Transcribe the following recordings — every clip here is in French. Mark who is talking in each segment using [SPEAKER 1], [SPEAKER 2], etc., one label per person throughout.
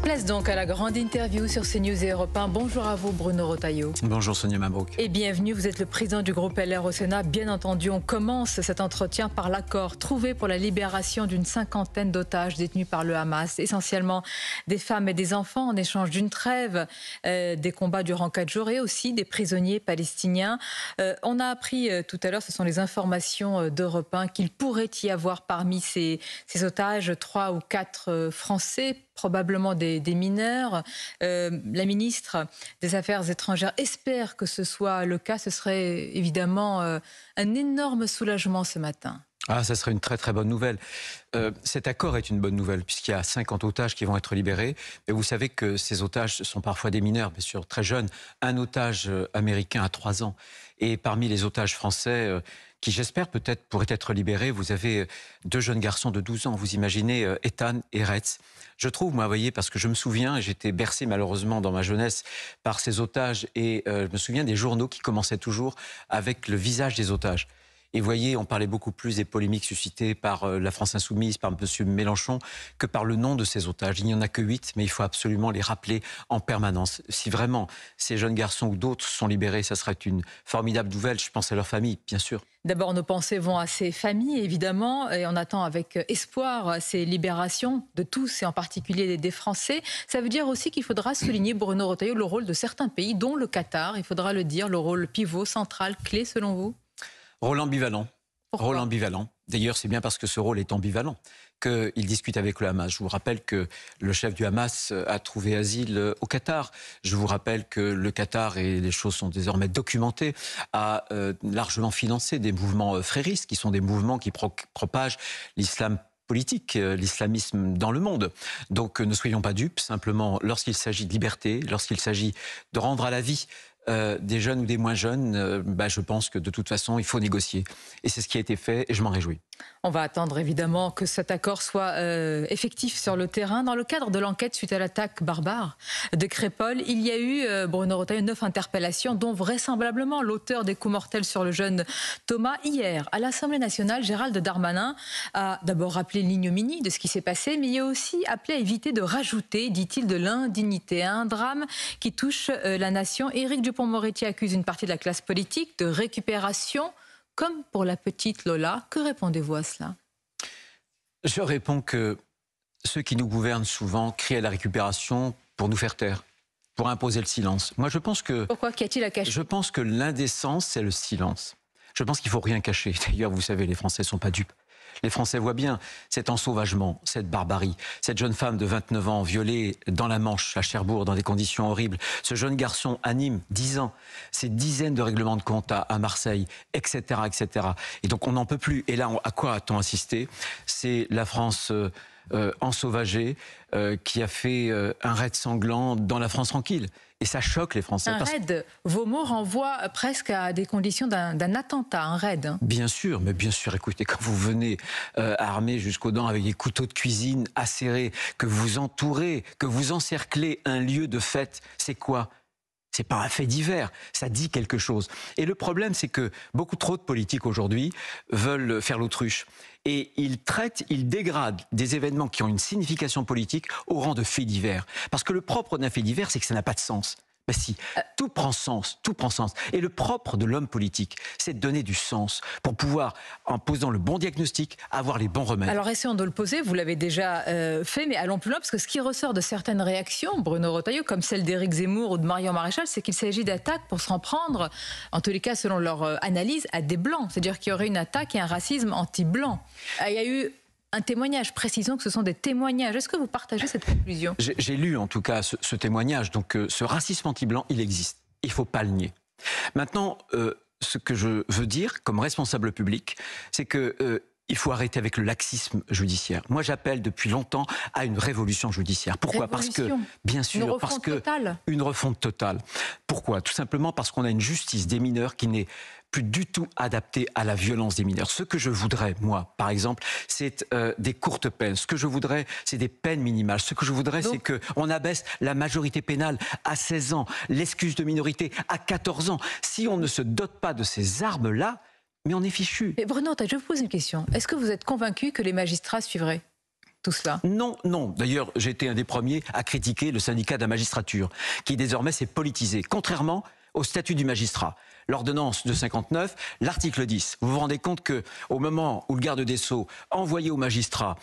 [SPEAKER 1] Place donc à la grande interview sur CNews et Europe 1. Bonjour à vous Bruno Retailleau.
[SPEAKER 2] Bonjour Sonia Mabrouk.
[SPEAKER 1] Et bienvenue, vous êtes le président du groupe LR au Sénat. Bien entendu, on commence cet entretien par l'accord trouvé pour la libération d'une cinquantaine d'otages détenus par le Hamas, essentiellement des femmes et des enfants en échange d'une trêve, des combats durant 4 jours et aussi des prisonniers palestiniens. On a appris tout à l'heure, ce sont les informations d'Europe 1, qu'il pourrait y avoir parmi ces otages 3 ou 4 Français, probablement des mineurs. La ministre des Affaires étrangères espère que ce soit le cas. Ce serait évidemment un énorme soulagement ce matin.
[SPEAKER 2] Ah, ça serait une très très bonne nouvelle. Cet accord est une bonne nouvelle puisqu'il y a 50 otages qui vont être libérés. Mais vous savez que ces otages sont parfois des mineurs, bien sûr, très jeunes. Un otage américain à 3 ans. Et parmi les otages français qui, j'espère, peut-être pourraient être libérés, vous avez 2 jeunes garçons de 12 ans. Vous imaginez Ethan et Retz. Je trouve, moi, vous voyez, parce que je me souviens, j'étais bercé malheureusement dans ma jeunesse par ces otages. Et je me souviens des journaux qui commençaient toujours avec le visage des otages. Et vous voyez, on parlait beaucoup plus des polémiques suscitées par la France Insoumise, par M. Mélenchon, que par le nom de ces otages. Il n'y en a que 8, mais il faut absolument les rappeler en permanence. Si vraiment ces jeunes garçons ou d'autres sont libérés, ça serait une formidable nouvelle. Je pense à leur famille, bien sûr.
[SPEAKER 1] D'abord, nos pensées vont à ces familles, évidemment, et on attend avec espoir ces libérations de tous, et en particulier des Français. Ça veut dire aussi qu'il faudra souligner, Bruno Retailleau, le rôle de certains pays, dont le Qatar. Il faudra le dire, le rôle pivot, central, clé, selon vous?
[SPEAKER 2] Rôle ambivalent.
[SPEAKER 1] Pourquoi ?
[SPEAKER 2] Rôle ambivalent. D'ailleurs, c'est bien parce que ce rôle est ambivalent qu'il discute avec le Hamas. Je vous rappelle que le chef du Hamas a trouvé asile au Qatar. Je vous rappelle que le Qatar, et les choses sont désormais documentées, a largement financé des mouvements fréristes, qui sont des mouvements qui propagent l'islam politique, l'islamisme dans le monde. Donc ne soyons pas dupes, simplement lorsqu'il s'agit de liberté, lorsqu'il s'agit de rendre à la vie des jeunes ou des moins jeunes, je pense que de toute façon, il faut négocier. Et c'est ce qui a été fait et je m'en réjouis.
[SPEAKER 1] On va attendre évidemment que cet accord soit effectif sur le terrain. Dans le cadre de l'enquête suite à l'attaque barbare de Crépol, il y a eu, Bruno Retailleau, 9 interpellations, dont vraisemblablement l'auteur des coups mortels sur le jeune Thomas. Hier, à l'Assemblée nationale, Gérald Darmanin a d'abord rappelé l'ignominie de ce qui s'est passé, mais il a aussi appelé à éviter de rajouter, dit-il, de l'indignité à un drame qui touche la nation. Éric Dupond-Moretti accuse une partie de la classe politique de récupération, comme pour la petite Lola. Que répondez-vous à cela?
[SPEAKER 2] Je réponds que ceux qui nous gouvernent souvent crient à la récupération pour nous faire taire, pour imposer le silence. Moi, je pense que...
[SPEAKER 1] Pourquoi? Qu'y a-t-il à cacher?
[SPEAKER 2] Je pense que l'indécence, c'est le silence. Je pense qu'il ne faut rien cacher. D'ailleurs, vous savez, les Français ne sont pas dupes. Les Français voient bien cet ensauvagement, cette barbarie. Cette jeune femme de 29 ans violée dans la Manche, à Cherbourg, dans des conditions horribles. Ce jeune garçon à Nîmes, 10 ans. Ces dizaines de règlements de compte à Marseille, etc., etc. Et donc on n'en peut plus. Et là, à quoi a-t-on assisté? C'est la France ensauvagée qui a fait un raid sanglant dans la France tranquille. Et ça choque les Français.
[SPEAKER 1] Un raid, vos mots renvoient presque à des conditions d'un attentat, un raid.
[SPEAKER 2] Bien sûr, mais bien sûr, écoutez, quand vous venez armé jusqu'aux dents avec des couteaux de cuisine acérés, que vous entourez, que vous encerclez un lieu de fête, c'est quoi? C'est pas un fait divers, ça dit quelque chose. Et le problème, c'est que beaucoup trop de politiques aujourd'hui veulent faire l'autruche. Et ils dégradent des événements qui ont une signification politique au rang de faits divers. Parce que le propre d'un fait divers, c'est que ça n'a pas de sens. Ben si, tout prend sens, tout prend sens. Et le propre de l'homme politique, c'est de donner du sens pour pouvoir, en posant le bon diagnostic, avoir les bons remèdes.
[SPEAKER 1] Alors essayons de le poser, vous l'avez déjà fait, mais allons plus loin, parce que ce qui ressort de certaines réactions, Bruno Retailleau, comme celle d'Éric Zemmour ou de Marion Maréchal, c'est qu'il s'agit d'attaques pour s'en prendre, en tous les cas selon leur analyse, à des blancs. C'est-à-dire qu'il y aurait une attaque et un racisme anti-blanc. Il y a eu un témoignage, précisons que ce sont des témoignages. Est-ce que vous partagez cette conclusion? J'ai
[SPEAKER 2] lu en tout cas ce témoignage, donc ce racisme anti-blanc, il existe. Il ne faut pas le nier. Maintenant, ce que je veux dire comme responsable public, c'est que il faut arrêter avec le laxisme judiciaire. Moi, j'appelle depuis longtemps à une révolution judiciaire. Pourquoi? Parce que, bien sûr, une refonte totale. Pourquoi? Tout simplement parce qu'on a une justice des mineurs qui n'est plus du tout adaptée à la violence des mineurs. Ce que je voudrais, moi, par exemple, c'est des courtes peines. Ce que je voudrais, c'est des peines minimales. Ce que je voudrais, c'est qu'on abaisse la majorité pénale à 16 ans, l'excuse de minorité à 14 ans. Si on ne se dote pas de ces armes-là, mais on est fichu.
[SPEAKER 1] Mais Bruno, je vous pose une question. Est-ce que vous êtes convaincu que les magistrats suivraient tout cela?
[SPEAKER 2] Non, non. D'ailleurs, j'ai été un des premiers à critiquer le syndicat de la magistrature, qui désormais s'est politisé, contrairement au statut du magistrat. L'ordonnance de 59, l'article 10. Vous vous rendez compte qu'au moment où le garde des Sceaux envoyait aux magistrats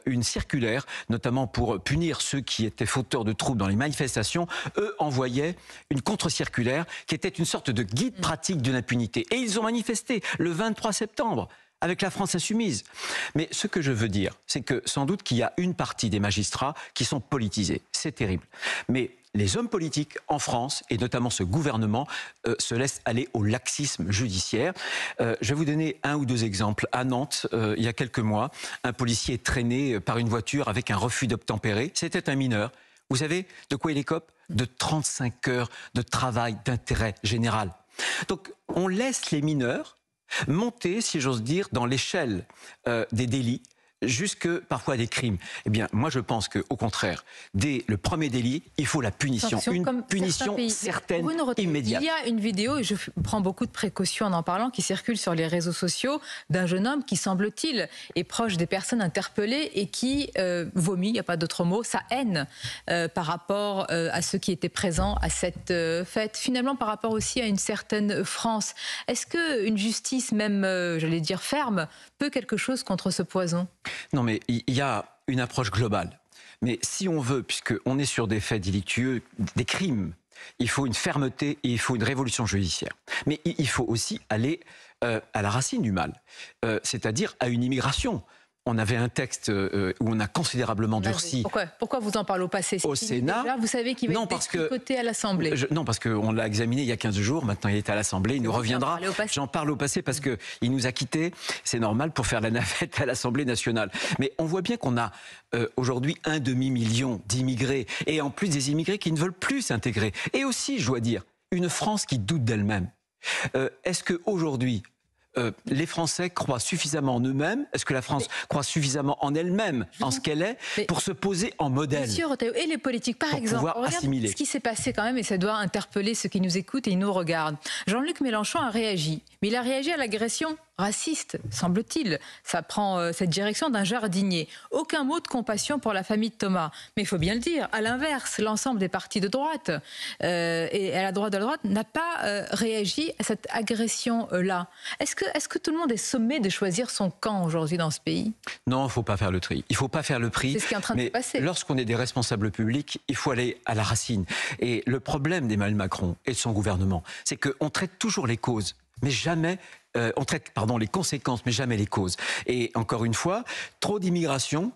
[SPEAKER 2] une circulaire, notamment pour punir ceux qui étaient fauteurs de troubles dans les manifestations, eux envoyaient une contre-circulaire qui était une sorte de guide pratique de l'impunité. Et ils ont manifesté le 23 septembre. Avec la France insoumise. Mais ce que je veux dire, c'est que sans doute qu'il y a une partie des magistrats qui sont politisés. C'est terrible. Mais les hommes politiques en France, et notamment ce gouvernement, se laissent aller au laxisme judiciaire. Je vais vous donner un ou deux exemples. À Nantes, il y a quelques mois, un policier est traîné par une voiture avec un refus d'obtempérer. C'était un mineur. Vous savez de quoi il écope? De 35 heures de travail d'intérêt général. Donc on laisse les mineurs monter, si j'ose dire, dans l'échelle des délits, jusque parfois des crimes. Eh bien, moi je pense qu'au contraire, dès le premier délit, il faut la punition. Une punition certaine, immédiate.
[SPEAKER 1] Il y a une vidéo, et je prends beaucoup de précautions en parlant, qui circule sur les réseaux sociaux, d'un jeune homme qui, semble-t-il, est proche des personnes interpellées et qui vomit, il n'y a pas d'autre mot, sa haine par rapport à ceux qui étaient présents à cette fête. Finalement, par rapport aussi à une certaine France. Est-ce qu'une justice, même, j'allais dire, ferme, peut quelque chose contre ce poison ?
[SPEAKER 2] Non, mais il y a une approche globale. Mais si on veut, puisqu'on est sur des faits délictueux, des crimes, il faut une fermeté et il faut une révolution judiciaire. Mais il faut aussi aller à la racine du mal, c'est-à-dire à une immigration. On avait un texte où on a considérablement durci.
[SPEAKER 1] Pourquoi vous en parlez au passé?
[SPEAKER 2] Au Sénat.
[SPEAKER 1] Là, vous savez qu'il va être détricoté à l'Assemblée.
[SPEAKER 2] Non, parce qu'on l'a examiné il y a 15 jours. Maintenant, il est à l'Assemblée. Il nous reviendra. J'en parle au passé parce qu'il nous a quittés. C'est normal pour faire la navette à l'Assemblée nationale. Mais on voit bien qu'on a aujourd'hui 1,5 million d'immigrés. Et en plus des immigrés qui ne veulent plus s'intégrer. Et aussi, je dois dire, une France qui doute d'elle-même. Est-ce qu'aujourd'hui, les Français croient suffisamment en eux-mêmes? Est-ce que la France croit suffisamment en elle-même, en ce qu'elle est, pour se poser en modèle?
[SPEAKER 1] Monsieur Retailleau, et les politiques, par exemple, regarde ce qui s'est passé quand même, et ça doit interpeller ceux qui nous écoutent et nous regardent. Jean-Luc Mélenchon a réagi, mais il a réagi à l'agression raciste, semble-t-il. Ça prend cette direction d'un jardinier. Aucun mot de compassion pour la famille de Thomas. Mais il faut bien le dire, à l'inverse, l'ensemble des partis de droite et à la droite de la droite n'a pas réagi à cette agression-là. Est-ce que tout le monde est sommé de choisir son camp aujourd'hui dans ce pays? Non, il ne faut pas faire le tri. Il ne faut pas faire le tri. C'est ce qui est en train de se passer. Lorsqu'on est des responsables publics, il faut aller à la racine. Et le problème d'Emmanuel Macron et de son gouvernement, c'est qu'on traite toujours les causes, mais jamais... on traite les conséquences, mais jamais les causes. Et encore une fois, trop d'immigration,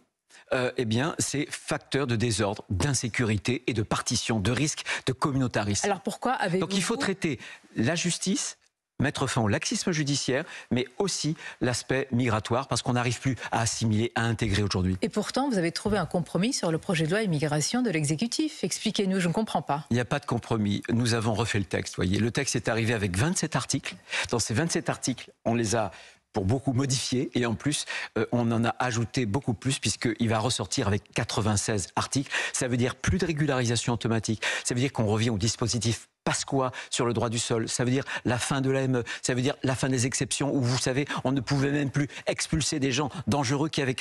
[SPEAKER 1] eh bien, c'est facteur de désordre, d'insécurité et de partition, de risque de communautarisme. Alors pourquoi avez-vous... Donc il faut traiter la justice, mettre fin au laxisme judiciaire, mais aussi l'aspect migratoire, parce qu'on n'arrive plus à assimiler, à intégrer aujourd'hui. Et pourtant, vous avez trouvé un compromis sur le projet de loi immigration de l'exécutif. Expliquez-nous, je ne comprends pas. Il n'y a pas de compromis. Nous avons refait le texte, voyez. Le texte est arrivé avec 27 articles. Dans ces 27 articles, on les a pour beaucoup modifiés, et en plus, on en a ajouté beaucoup plus, puisqu'il va ressortir avec 96 articles. Ça veut dire plus de régularisation automatique. Ça veut dire qu'on revient au dispositif Pasqua sur le droit du sol, ça veut dire la fin de l'AME, ça veut dire la fin des exceptions où, vous savez, on ne pouvait même plus expulser des gens dangereux qui avaient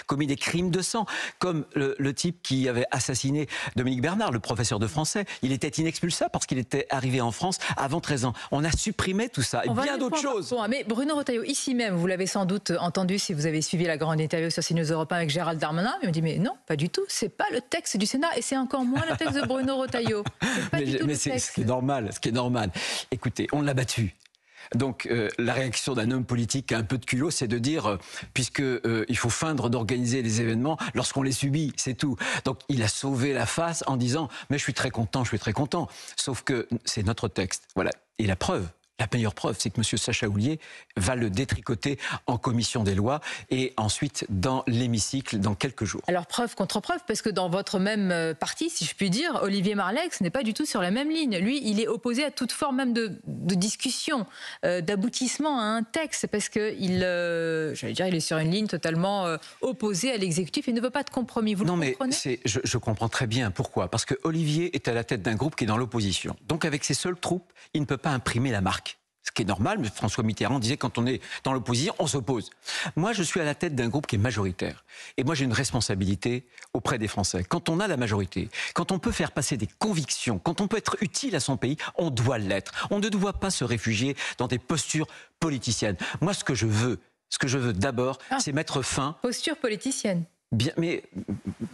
[SPEAKER 1] commis des crimes de sang, comme le type qui avait assassiné Dominique Bernard, le professeur de français. Il était inexpulsable parce qu'il était arrivé en France avant 13 ans. On a supprimé tout ça et bien d'autres choses. Mais Bruno Retailleau, ici même, vous l'avez sans doute entendu si vous avez suivi la grande interview sur CNews Europe 1 avec Gérald Darmanin, il me dit mais non, pas du tout, c'est pas le texte du Sénat et c'est encore moins le texte de Bruno Retailleau. C'est ce qui est normal. Écoutez, on l'a battu. Donc la réaction d'un homme politique qui a un peu de culot, c'est de dire, il faut feindre d'organiser les événements lorsqu'on les subit, c'est tout. Donc il a sauvé la face en disant « mais je suis très content ». Sauf que c'est notre texte. Voilà. Et la preuve, la meilleure preuve, c'est que M. Sacha Houlié va le détricoter en commission des lois et ensuite dans l'hémicycle dans quelques jours. Alors preuve contre preuve, parce que dans votre même parti, si je puis dire, Olivier Marleix n'est pas du tout sur la même ligne. Lui, il est opposé à toute forme même de discussion, d'aboutissement à un texte, parce qu'il il est sur une ligne totalement opposée à l'exécutif et ne veut pas de compromis. Vous le comprenez ? Non, mais je comprends très bien pourquoi. Parce que Olivier est à la tête d'un groupe qui est dans l'opposition. Donc avec ses seules troupes, il ne peut pas imprimer la marque.
[SPEAKER 2] Ce qui est normal, mais François Mitterrand disait quand on est dans l'opposition, on s'oppose. Moi, je suis à la tête d'un groupe qui est majoritaire. Et moi, j'ai une responsabilité auprès des Français. Quand on a la majorité, quand on peut faire passer des convictions, quand on peut être utile à son pays, on doit l'être. On ne doit pas se réfugier dans des postures politiciennes. Moi, ce que je veux d'abord, c'est mettre fin...
[SPEAKER 1] Posture politicienne.
[SPEAKER 2] Bien, mais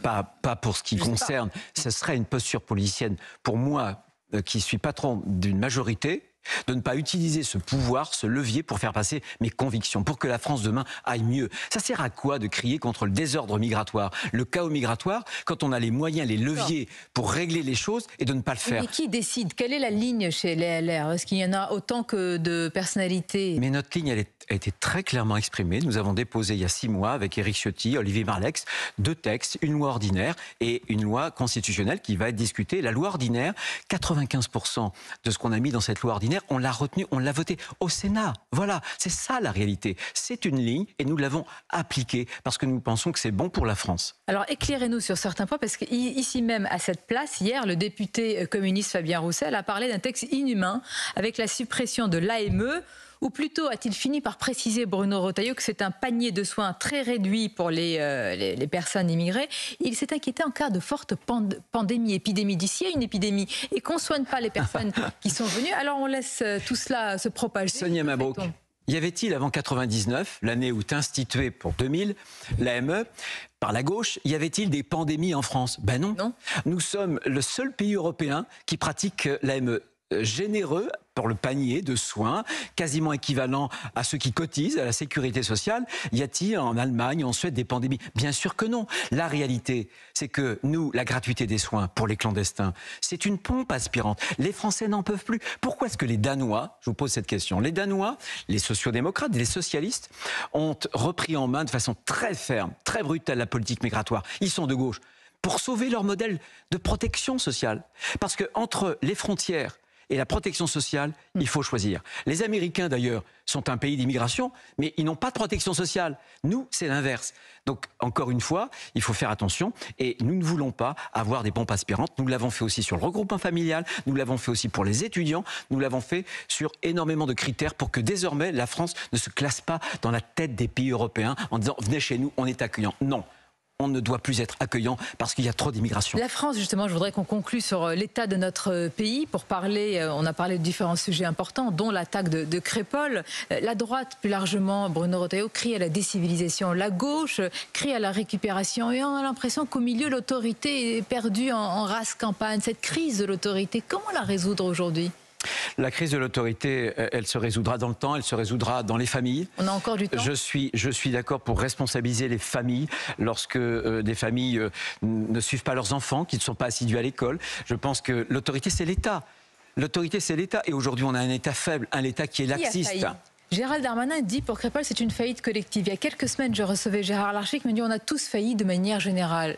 [SPEAKER 2] pas pour ce qui concerne. Ce serait une posture politicienne pour moi, qui suis patron d'une majorité, de ne pas utiliser ce pouvoir, ce levier pour faire passer mes convictions, pour que la France demain aille mieux. Ça sert à quoi de crier contre le désordre migratoire, le chaos migratoire, quand on a les moyens, les leviers pour régler les choses et de ne pas le faire?
[SPEAKER 1] Mais qui décide? Quelle est la ligne chez les LR? Est-ce qu'il y en a autant que de personnalités?
[SPEAKER 2] Mais notre ligne, elle a été très clairement exprimée. Nous avons déposé il y a 6 mois avec Éric Ciotti, Olivier Marleix, 2 textes, une loi ordinaire et une loi constitutionnelle qui va être discutée. La loi ordinaire, 95% de ce qu'on a mis dans cette loi ordinaire, on l'a retenu, on l'a voté au Sénat. Voilà, c'est ça la réalité. C'est une ligne et nous l'avons appliquée parce que nous pensons que c'est bon pour la France.
[SPEAKER 1] Alors éclairez-nous sur certains points, parce qu'ici même, à cette place, hier, le député communiste Fabien Roussel a parlé d'un texte inhumain avec la suppression de l'AME. Ou plutôt a-t-il fini par préciser, Bruno Retailleau, que c'est un panier de soins très réduit pour les personnes immigrées. Il s'est inquiété en cas de forte pandémie, épidémie. D'ici à une épidémie et qu'on ne soigne pas les personnes qui sont venues, alors on laisse tout cela se propager.
[SPEAKER 2] Sonia Mabrouk, y avait-il avant 99, l'année où est instituée pour 2000, l'AME, par la gauche, y avait-il des pandémies en France? Ben non. Nous sommes le seul pays européen qui pratique l'AME. Généreux pour le panier de soins, quasiment équivalent à ceux qui cotisent à la sécurité sociale. Y a-t-il en Allemagne, en Suède, des pandémies? Bien sûr que non. La réalité, c'est que nous, la gratuité des soins pour les clandestins, c'est une pompe aspirante. Les Français n'en peuvent plus. Pourquoi est-ce que les Danois, je vous pose cette question, les Danois, les sociodémocrates, les socialistes, ont repris en main de façon très ferme, très brutale la politique migratoire? Ils sont de gauche. Pour sauver leur modèle de protection sociale. Parce que entre les frontières et la protection sociale, il faut choisir. Les Américains, d'ailleurs, sont un pays d'immigration, mais ils n'ont pas de protection sociale. Nous, c'est l'inverse. Donc, encore une fois, il faut faire attention. Et nous ne voulons pas avoir des pompes aspirantes. Nous l'avons fait aussi sur le regroupement familial. Nous l'avons fait aussi pour les étudiants. Nous l'avons fait sur énormément de critères pour que désormais, la France ne se classe pas dans la tête des pays européens en disant « venez chez nous, on est accueillant ». Non. On ne doit plus être accueillant parce qu'il y a trop d'immigration.
[SPEAKER 1] La France, justement, je voudrais qu'on conclue sur l'état de notre pays pour parler, on a parlé de différents sujets importants, dont l'attaque de Crépol. La droite, plus largement, Bruno Retailleau, crie à la décivilisation. La gauche crie à la récupération. Et on a l'impression qu'au milieu, l'autorité est perdue en rase campagne. Cette crise de l'autorité, comment la résoudre aujourd'hui ?
[SPEAKER 2] La crise de l'autorité, elle se résoudra dans le temps, elle se résoudra dans les familles.
[SPEAKER 1] On a encore du temps.
[SPEAKER 2] Je suis d'accord pour responsabiliser les familles lorsque des familles ne suivent pas leurs enfants, qui ne sont pas assidus à l'école. Je pense que l'autorité, c'est l'État. L'autorité, c'est l'État. Et aujourd'hui, on a un État faible, un État qui est laxiste.
[SPEAKER 1] Gérald Darmanin dit pour Crépol, c'est une faillite collective. Il y a quelques semaines, je recevais Gérard Larcher qui me dit on a tous failli de manière générale.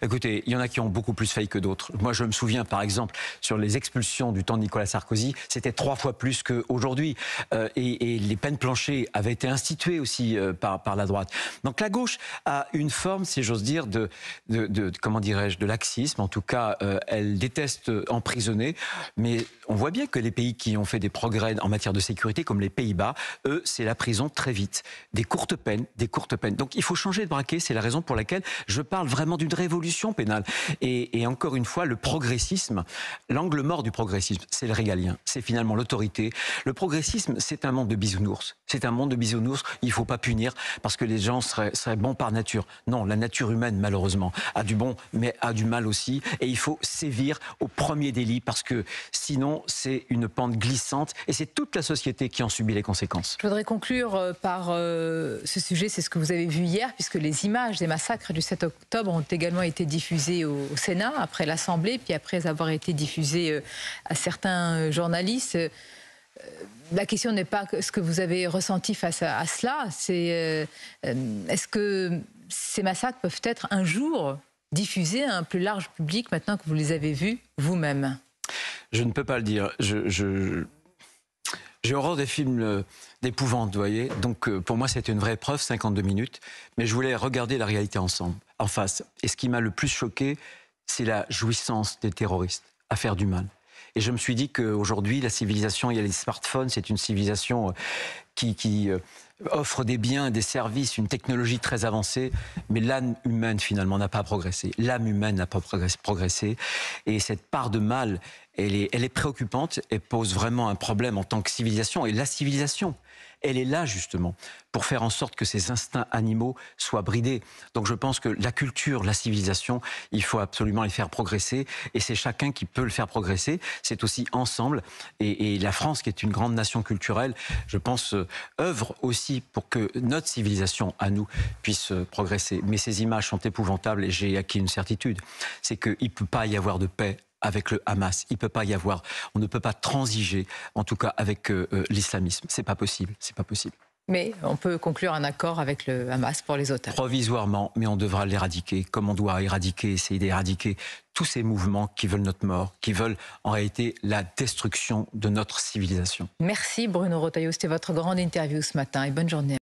[SPEAKER 2] Écoutez, il y en a qui ont beaucoup plus failli que d'autres. Moi, je me souviens, par exemple, sur les expulsions du temps de Nicolas Sarkozy, c'était 3 fois plus qu'aujourd'hui. Et les peines planchées avaient été instituées aussi par la droite. Donc la gauche a une forme, si j'ose dire, comment dirais-je, de laxisme. En tout cas, elle déteste emprisonner. Mais on voit bien que les pays qui ont fait des progrès en matière de sécurité, comme les Pays-Bas, eux, c'est la prison très vite. Des courtes peines, des courtes peines. Donc il faut changer de braquet. C'est la raison pour laquelle je parle vraiment d'une révolution pénale. Et encore une fois, le progressisme, l'angle mort du progressisme, c'est le régalien, c'est finalement l'autorité. Le progressisme, c'est un monde de bisounours. C'est un monde de bisounours, il ne faut pas punir parce que les gens seraient bons par nature. Non, la nature humaine, malheureusement, a du bon, mais a du mal aussi. Et il faut sévir au premier délit parce que sinon, c'est une pente glissante et c'est toute la société qui en subit les conséquences.
[SPEAKER 1] Je voudrais conclure par ce sujet, c'est ce que vous avez vu hier, puisque les images des massacres du 7 octobre ont également été diffusées au Sénat, après l'Assemblée, puis après avoir été diffusées à certains journalistes. La question n'est pas ce que vous avez ressenti face à cela, c'est est-ce que ces massacres peuvent être un jour diffusés à un plus large public maintenant que vous les avez vus vous-même?
[SPEAKER 2] Je ne peux pas le dire. J'ai horreur des films d'épouvante, vous voyez. Donc pour moi, c'était une vraie épreuve, 52 minutes. Mais je voulais regarder la réalité ensemble, en face. Et ce qui m'a le plus choqué, c'est la jouissance des terroristes à faire du mal. Et je me suis dit qu'aujourd'hui, la civilisation, il y a les smartphones, c'est une civilisation qui offre des biens, des services, une technologie très avancée, mais l'âme humaine, finalement, n'a pas progressé. L'âme humaine n'a pas progressé. Et cette part de mal, elle est préoccupante et pose vraiment un problème en tant que civilisation. Et la civilisation, elle est là, justement, pour faire en sorte que ces instincts animaux soient bridés. Donc je pense que la culture, la civilisation, il faut absolument les faire progresser. Et c'est chacun qui peut le faire progresser. C'est aussi ensemble. Et la France, qui est une grande nation culturelle, je pense, œuvre aussi pour que notre civilisation, à nous, puisse progresser. Mais ces images sont épouvantables et j'ai acquis une certitude. C'est qu'il ne peut pas y avoir de paix avec le Hamas. Il peut pas y avoir, on ne peut pas transiger, en tout cas avec l'islamisme. C'est pas possible, c'est pas possible.
[SPEAKER 1] Mais on peut conclure un accord avec le Hamas pour les otages.
[SPEAKER 2] Provisoirement, mais on devra l'éradiquer, comme on doit essayer d'éradiquer tous ces mouvements qui veulent notre mort, qui veulent en réalité la destruction de notre civilisation.
[SPEAKER 1] Merci Bruno Retailleau, c'était votre grande interview ce matin et bonne journée.